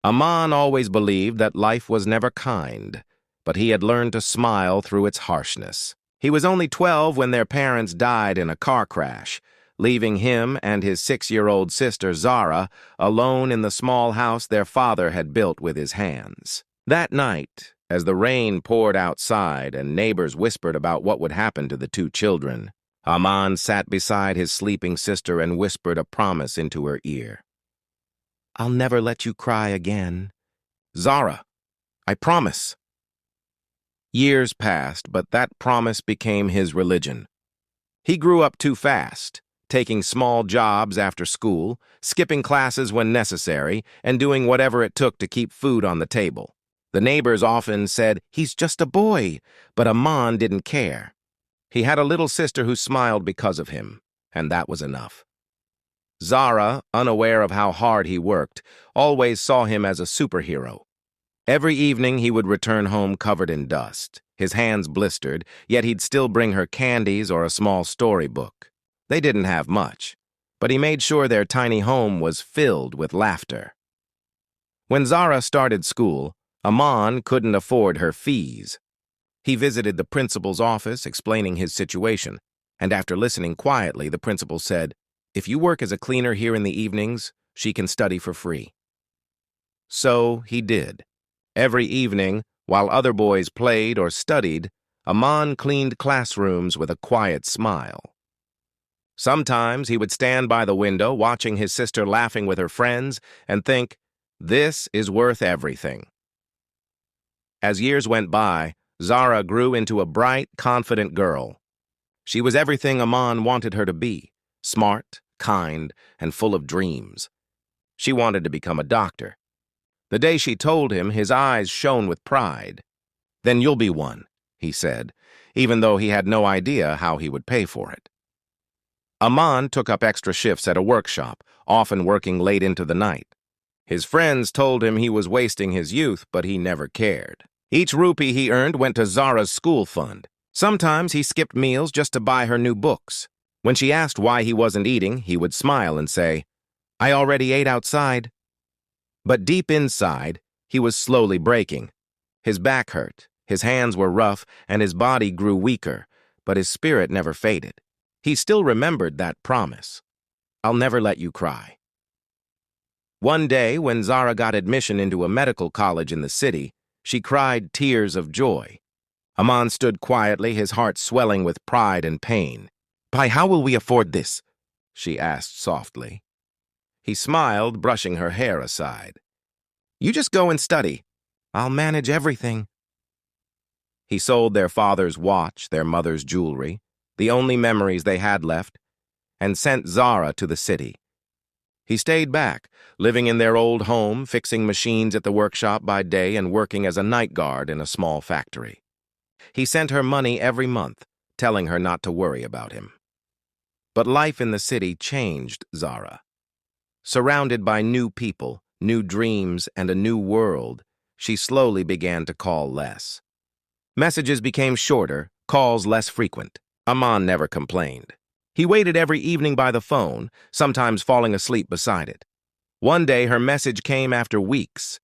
Amaan always believed that life was never kind, but he had learned to smile through its harshness. He was only 12 when their parents died in a car crash, leaving him and his 6-year-old sister Zara alone in the small house their father had built with his hands. That night, as the rain poured outside and neighbors whispered about what would happen to the two children, Amaan sat beside his sleeping sister and whispered a promise into her ear. "I'll never let you cry again. Zara, I promise." Years passed, but that promise became his religion. He grew up too fast, taking small jobs after school, skipping classes when necessary, and doing whatever it took to keep food on the table. The neighbors often said, "He's just a boy," but Amaan didn't care. He had a little sister who smiled because of him, and that was enough. Zara, unaware of how hard he worked, always saw him as a superhero. Every evening he would return home covered in dust, his hands blistered, yet he'd still bring her candies or a small storybook. They didn't have much, but he made sure their tiny home was filled with laughter. When Zara started school, Amaan couldn't afford her fees. He visited the principal's office explaining his situation, and after listening quietly, the principal said, "If you work as a cleaner here in the evenings, she can study for free." So he did. Every evening, while other boys played or studied, Amaan cleaned classrooms with a quiet smile. Sometimes he would stand by the window watching his sister laughing with her friends and think, "This is worth everything." As years went by, Zara grew into a bright, confident girl. She was everything Amaan wanted her to be, smart, kind, and full of dreams. She wanted to become a doctor. The day she told him, his eyes shone with pride. "Then you'll be one," he said, even though he had no idea how he would pay for it. Amaan took up extra shifts at a workshop, often working late into the night. His friends told him he was wasting his youth, but he never cared. Each rupee he earned went to Zara's school fund. Sometimes he skipped meals just to buy her new books. When she asked why he wasn't eating, he would smile and say, "I already ate outside." But deep inside, he was slowly breaking. His back hurt, his hands were rough, and his body grew weaker, but his spirit never faded. He still remembered that promise. "I'll never let you cry." One day, when Zara got admission into a medical college in the city, she cried tears of joy. Amaan stood quietly, his heart swelling with pride and pain. "Pai, how will we afford this?" she asked softly. He smiled, brushing her hair aside. "You just go and study. I'll manage everything." He sold their father's watch, their mother's jewelry, the only memories they had left, and sent Zara to the city. He stayed back, living in their old home, fixing machines at the workshop by day and working as a night guard in a small factory. He sent her money every month, telling her not to worry about him. But life in the city changed Zara. Surrounded by new people, new dreams, and a new world, she slowly began to call less. Messages became shorter, calls less frequent. Amaan never complained. He waited every evening by the phone, sometimes falling asleep beside it. One day, her message came after weeks.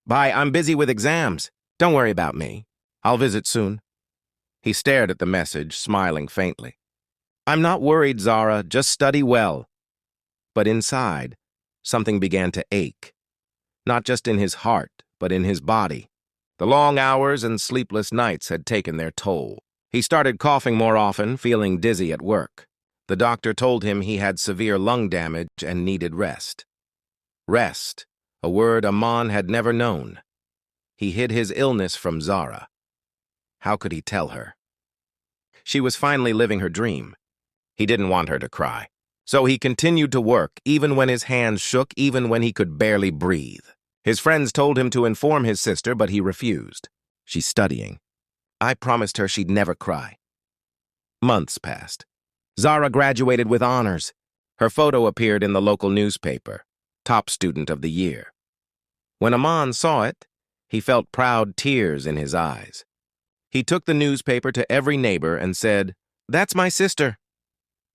"Bye, I'm busy with exams. Don't worry about me. I'll visit soon." He stared at the message, smiling faintly. "I'm not worried, Zara. Just study well." But inside, something began to ache. Not just in his heart, but in his body. The long hours and sleepless nights had taken their toll. He started coughing more often, feeling dizzy at work. The doctor told him he had severe lung damage and needed rest. Rest, a word Amaan had never known. He hid his illness from Zara. How could he tell her? She was finally living her dream. He didn't want her to cry. So he continued to work, even when his hands shook, even when he could barely breathe. His friends told him to inform his sister, but he refused. "She's studying. I promised her she'd never cry." Months passed. Zara graduated with honors. Her photo appeared in the local newspaper, top student of the year. When Amaan saw it, he felt proud tears in his eyes. He took the newspaper to every neighbor and said, "That's my sister."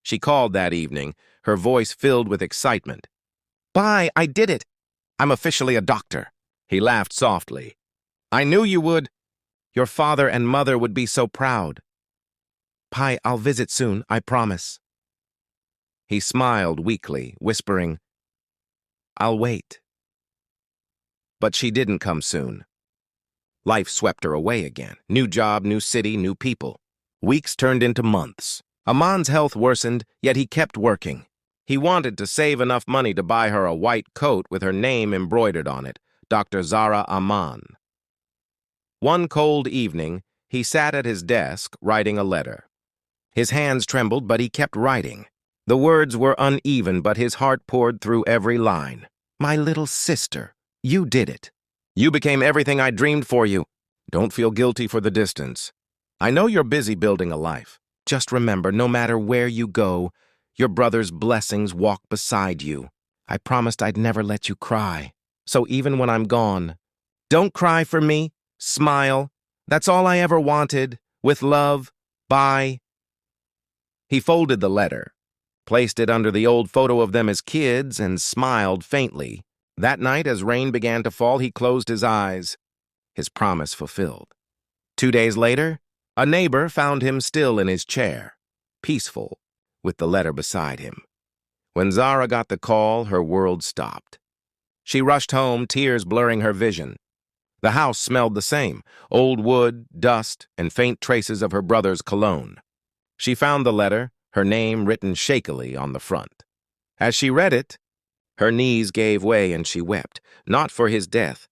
She called that evening, her voice filled with excitement. "Bye, I did it. I'm officially a doctor." He laughed softly. I knew you would. Your father and mother would be so proud. Pi, I'll visit soon, I promise. He smiled weakly, whispering, I'll wait. But she didn't come soon. Life swept her away again. New job, new city, new people. Weeks turned into months. Amaan's health worsened, yet he kept working. He wanted to save enough money to buy her a white coat with her name embroidered on it, Dr. Zara Amaan. One cold evening, he sat at his desk writing a letter. His hands trembled, but he kept writing. The words were uneven, but his heart poured through every line. My little sister, you did it. You became everything I dreamed for you. Don't feel guilty for the distance. I know you're busy building a life. Just remember, no matter where you go, your brother's blessings walk beside you. I promised I'd never let you cry. So even when I'm gone, don't cry for me. Smile. That's all I ever wanted. With love. Bye. He folded the letter, placed it under the old photo of them as kids, and smiled faintly. That night, as rain began to fall, he closed his eyes, his promise fulfilled. 2 days later, a neighbor found him still in his chair, peaceful, with the letter beside him. When Zara got the call, her world stopped. She rushed home, tears blurring her vision. The house smelled the same, old wood, dust, and faint traces of her brother's cologne. She found the letter, her name written shakily on the front. As she read it, her knees gave way and she wept, not for his death,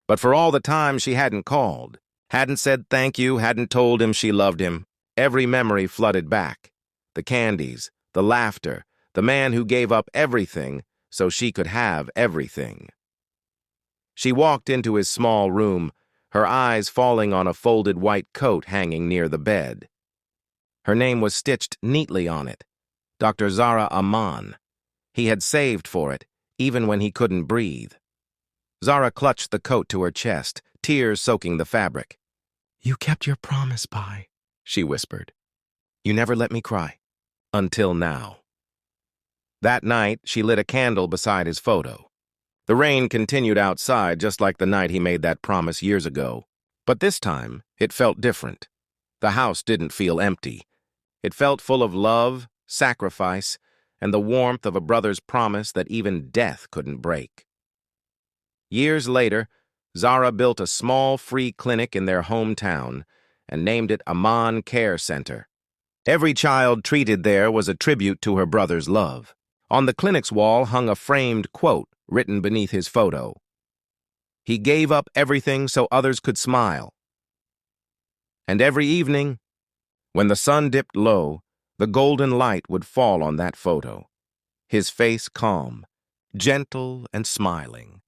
but for all the time she hadn't called, hadn't said thank you, hadn't told him she loved him. Every memory flooded back. The candies, the laughter, the man who gave up everything so she could have everything. She walked into his small room, her eyes falling on a folded white coat hanging near the bed. Her name was stitched neatly on it, Dr. Zara Amaan. He had saved for it, even when he couldn't breathe. Zara clutched the coat to her chest, tears soaking the fabric. You kept your promise, Pi, she whispered. You never let me cry. Until now. That night, she lit a candle beside his photo. The rain continued outside, just like the night he made that promise years ago. But this time, it felt different. The house didn't feel empty. It felt full of love, sacrifice, and the warmth of a brother's promise that even death couldn't break. Years later, Zara built a small free clinic in their hometown and named it Amaan Care Center. Every child treated there was a tribute to her brother's love. On the clinic's wall hung a framed quote written beneath his photo. He gave up everything so others could smile. And every evening, when the sun dipped low, the golden light would fall on that photo, his face calm, gentle and smiling,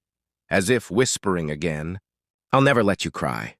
as if whispering again, I'll never let you cry.